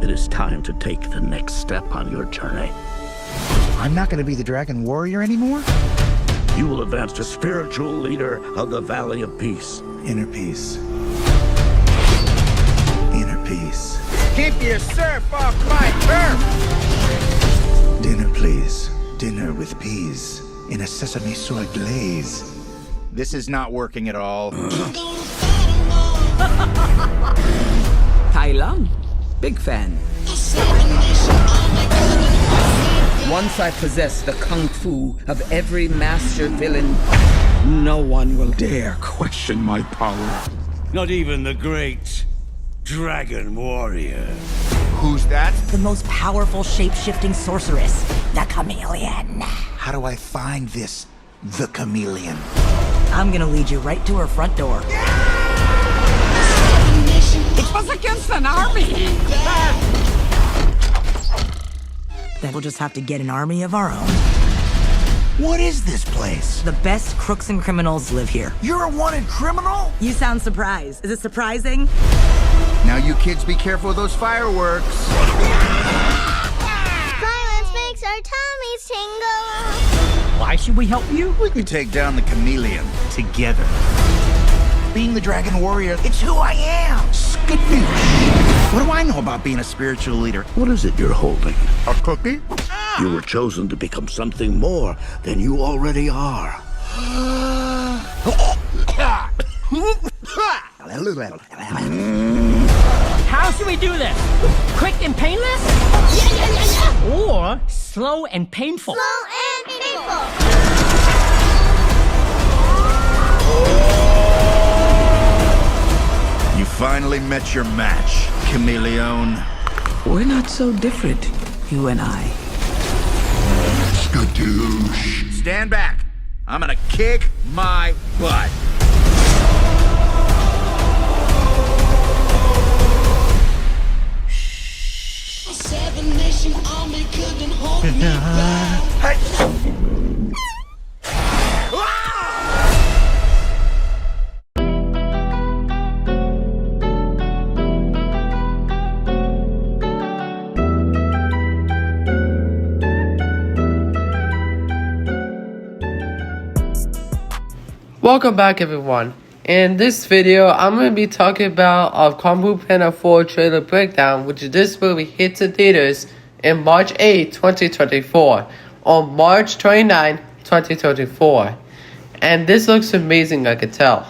it is time to take the next step on your journey. I'm not gonna be the Dragon Warrior anymore? You will advance to spiritual leader of the Valley of Peace. Inner peace. Inner peace. Keep your surf off my turf! Dinner, please. Dinner with peas in a sesame soy glaze. This is not working at all. Tai Lung, big fan. Once I possess the kung fu of every master villain, no one will dare question my power. Not even the great Dragon Warrior. Who's that? The most powerful shape-shifting sorceress, the chameleon. How do I find this, the chameleon? I'm gonna lead you right to her front door. It was against an army! Then we'll just have to get an army of our own. What is this place? The best crooks and criminals live here. You're a wanted criminal? You sound surprised. Is it surprising? Now you kids be careful with those fireworks. Violence makes our tummies tingle. Why should we help you? We can take down the chameleon together. Being the Dragon Warrior, it's who I am. Skadoosh. What do I know about being a spiritual leader? What is it you're holding? A cookie? You were chosen to become something more than you already are. How should we do this? Quick and painless? Yeah. Or slow and painful? Slow and painful. You finally met your match, chameleon. We're not so different, you and I. Skadoosh. Stand back. I'm gonna kick my butt. Seven-nation army couldn't hold me back. Welcome back, everyone. In this video, I'm going to be talking about Kung Fu Panda 4 trailer breakdown, which this movie hits the theaters in March 8, 2024, on March 29, 2024. And this looks amazing, I can tell.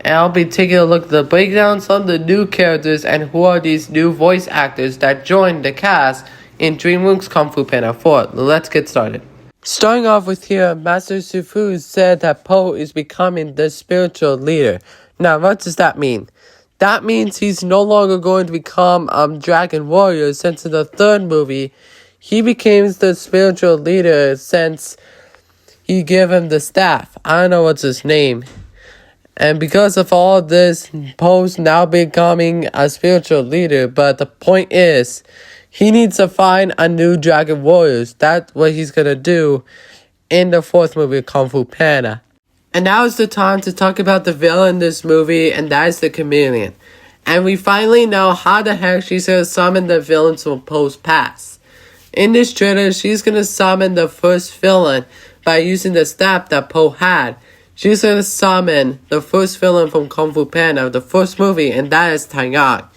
And I'll be taking a look at the breakdowns on the new characters and who are these new voice actors that joined the cast in DreamWorks Kung Fu Panda 4. Let's get started. Starting off with here, Master Sifu said that Po is becoming the spiritual leader. Now, what does that mean? That means he's no longer going to become Dragon Warrior, since in the third movie, he became the spiritual leader since he gave him the staff. I don't know what's his name. And because of all this, Po's now becoming a spiritual leader, but the point is, he needs to find a new Dragon Warriors. That's what he's gonna do in the fourth movie, Kung Fu Panda. And now is the time to talk about the villain in this movie, and that is the chameleon. And we finally know how the heck she's gonna summon the villains from Po's past. In this trailer, she's gonna summon the first villain by using the staff that Po had. She's gonna summon the first villain from Kung Fu Panda, the first movie, and that is Tai Lung.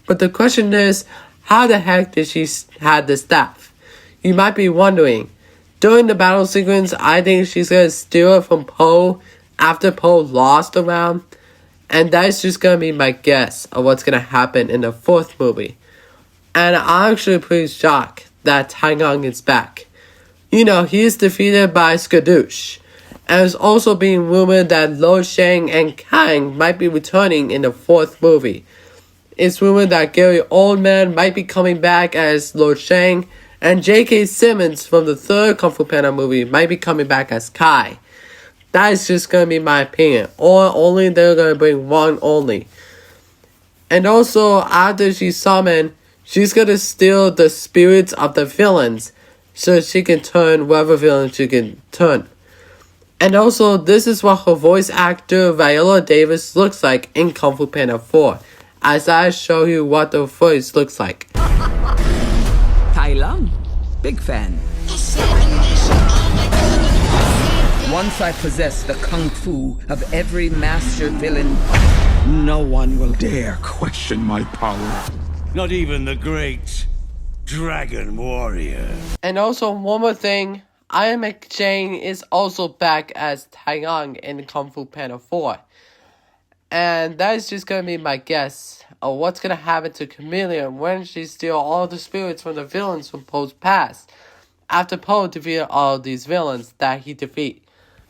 But the question is, how the heck did she have the staff? You might be wondering. During the battle sequence, I think she's gonna steal it from Po after Po lost the round. And that's just gonna be my guess of what's gonna happen in the fourth movie. And I'm actually pretty shocked that Tai Lung is back. You know, he is defeated by Skadoosh. And it's also being rumored that Lo Shang and Kang might be returning in the fourth movie. It's rumored that Gary Oldman might be coming back as Lo Shang, and J.K. Simmons from the third Kung Fu Panda movie might be coming back as Kai. That is just gonna be my opinion. Or only they're gonna bring one only. And also, after she's summoned, she's gonna steal the spirits of the villains, so she can turn whatever villain she can turn. And also, this is what her voice actor Viola Davis looks like in Kung Fu Panda 4. As I show you what the voice looks like. Tai Lung. Big fan. Once I possess the kung fu of every master villain, no one will dare question my power. Not even the great dragon warrior. And also one more thing, Iron McJane is also back as Tai Lung in Kung Fu Panda 4. And that is just gonna be my guess of what's gonna happen to Chameleon when she steals all the spirits from the villains from Poe's past, after Poe defeated all these villains that he defeated.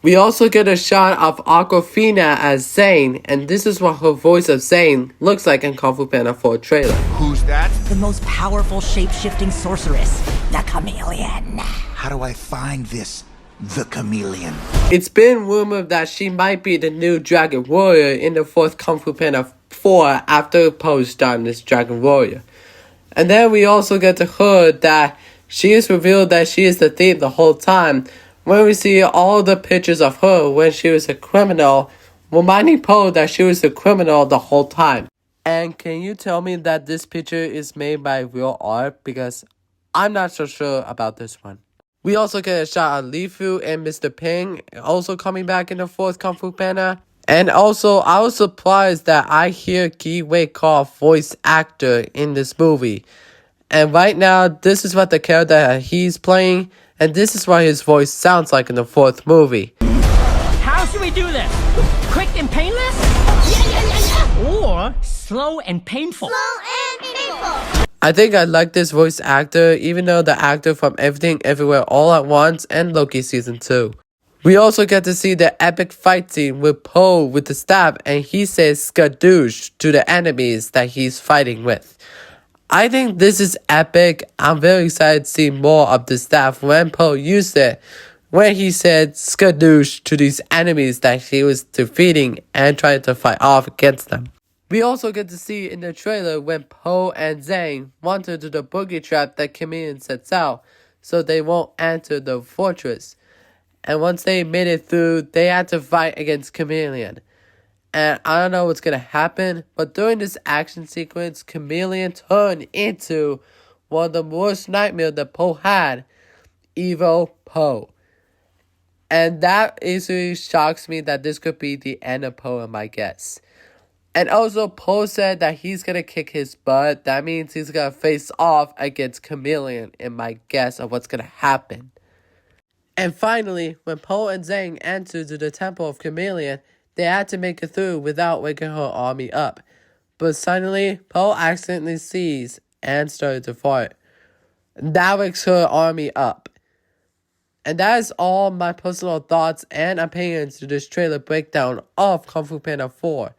We also get a shot of Awkwafina as Zane, and this is what her voice of Zane looks like in Kung Fu Panda 4 trailer. Who's that? The most powerful shape-shifting sorceress, the chameleon. How do I find the chameleon? It's been rumored that she might be the new Dragon Warrior in the 4th Kung Fu Panda 4 after Poe's done this Dragon Warrior. And then we also get to her that she is revealed that she is the thief the whole time, when we see all the pictures of her when she was a criminal, reminding Poe that she was a criminal the whole time. And can you tell me that this picture is made by real art? Because I'm not so sure about this one. We also get a shot of Li Fu and Mr. Ping also coming back in the 4th Kung Fu Panda. And also, I was surprised that I hear Ki Wei Kao voice actor in this movie. And right now, this is what the character that he's playing, and this is what his voice sounds like in the 4th movie. How should we do this? Quick and painless? Or slow and painful? Slow and painful. I think I like this voice actor, even though the actor from Everything Everywhere All at Once and Loki Season 2. We also get to see the epic fight scene with Poe with the staff, and he says skadoosh to the enemies that he's fighting with. I think this is epic. I'm very excited to see more of the staff when Poe used it, when he said skadoosh to these enemies that he was defeating and trying to fight off against them. We also get to see in the trailer when Poe and Zane want to do the boogie trap that Chameleon sets out, so they won't enter the fortress. And once they made it through, they had to fight against Chameleon. And I don't know what's going to happen, but during this action sequence, Chameleon turned into one of the worst nightmares that Poe had, Evil Poe. And that easily shocks me that this could be the end of Poe, in my guess. And also, Poe said that he's going to kick his butt. That means he's going to face off against Chameleon, in my guess of what's going to happen. And finally, when Poe and Zhang entered to the Temple of Chameleon, they had to make it through without waking her army up. But suddenly, Poe accidentally sees and started to fart. That wakes her army up. And that is all my personal thoughts and opinions to this trailer breakdown of Kung Fu Panda 4.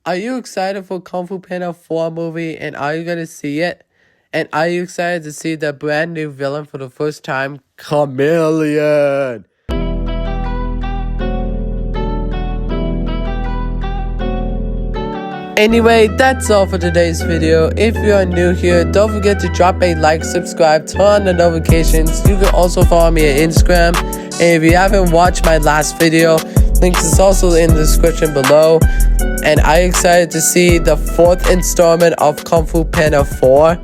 Are you excited for Kung Fu Panda 4 movie, and are you going to see it? And are you excited to see the brand new villain for the first time, Chameleon? Anyway, that's all for today's video. If you are new here, don't forget to drop a like, subscribe, turn on the notifications. You can also follow me on Instagram. And if you haven't watched my last video, links is also in the description below. And I'm excited to see the 4th installment of Kung Fu Panda 4.